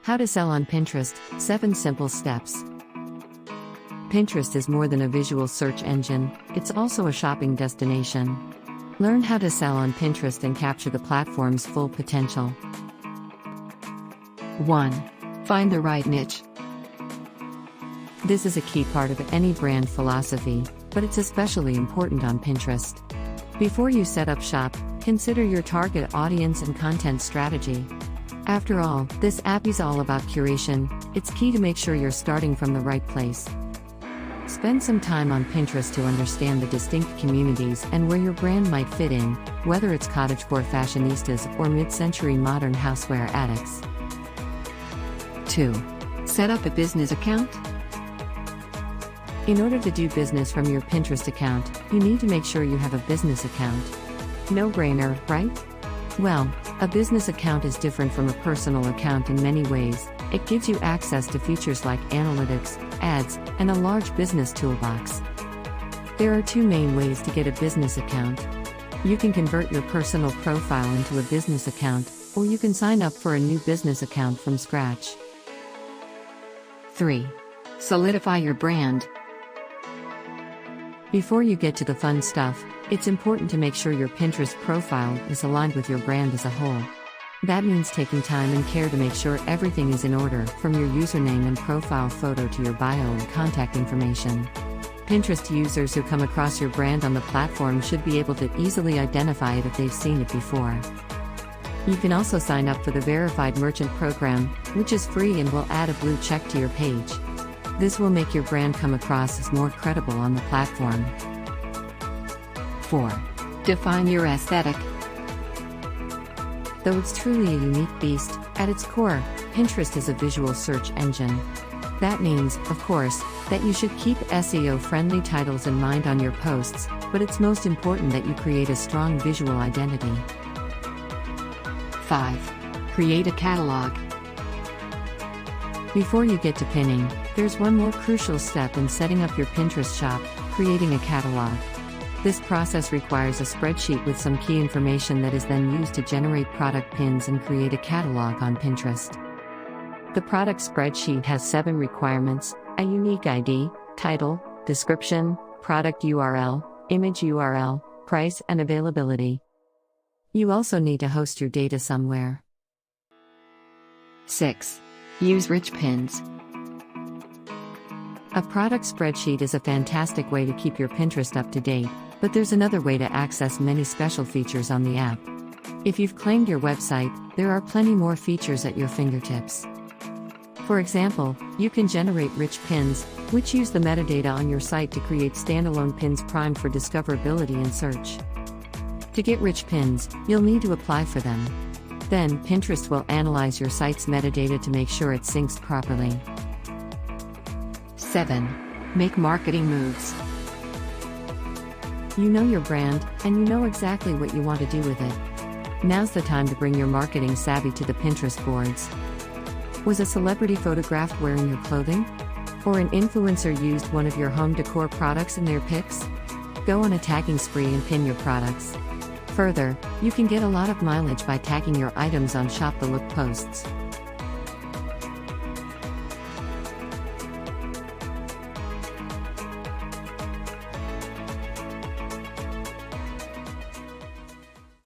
How to sell on Pinterest, 7 simple steps. Pinterest is more than a visual search engine, it's also a shopping destination. Learn how to sell on Pinterest and capture the platform's full potential. 1. Find the right niche. This is a key part of any brand philosophy, but it's especially important on Pinterest. Before you set up shop, consider your target audience and content strategy. After all, this app is all about curation. It's key to make sure you're starting from the right place. Spend some time on Pinterest to understand the distinct communities and where your brand might fit in, whether it's cottagecore fashionistas or mid-century modern houseware addicts. 2. Set up a business account. In order to do business from your Pinterest account, you need to make sure you have a business account. No-brainer, right? Well, a business account is different from a personal account in many ways. It gives you access to features like analytics, ads, and a large business toolbox. There are 2 main ways to get a business account. You can convert your personal profile into a business account, or you can sign up for a new business account from scratch. 3. Solidify your brand. Before you get to the fun stuff, it's important to make sure your Pinterest profile is aligned with your brand as a whole. That means taking time and care to make sure everything is in order, from your username and profile photo to your bio and contact information. Pinterest users who come across your brand on the platform should be able to easily identify it if they've seen it before. You can also sign up for the Verified Merchant program, which is free and will add a blue check to your page. This will make your brand come across as more credible on the platform. 4. Define your aesthetic. Though it's truly a unique beast, at its core, Pinterest is a visual search engine. That means, of course, that you should keep SEO-friendly titles in mind on your posts, but it's most important that you create a strong visual identity. 5. Create a catalog. Before you get to pinning, there's one more crucial step in setting up your Pinterest shop: creating a catalog. This process requires a spreadsheet with some key information that is then used to generate product pins and create a catalog on Pinterest. The product spreadsheet has 7 requirements: a unique ID, title, description, product URL, image URL, price, and availability. You also need to host your data somewhere. 6. Use rich pins. A product spreadsheet is a fantastic way to keep your Pinterest up to date, but there's another way to access many special features on the app. If you've claimed your website, there are plenty more features at your fingertips. For example, you can generate rich pins, which use the metadata on your site to create standalone pins primed for discoverability and search. To get rich pins, you'll need to apply for them. Then, Pinterest will analyze your site's metadata to make sure it syncs properly. 7. Make marketing moves. You know your brand, and you know exactly what you want to do with it. Now's the time to bring your marketing savvy to the Pinterest boards. Was a celebrity photographed wearing your clothing? Or an influencer used one of your home decor products in their pics? Go on a tagging spree and pin your products. Further, you can get a lot of mileage by tagging your items on Shop the Look posts.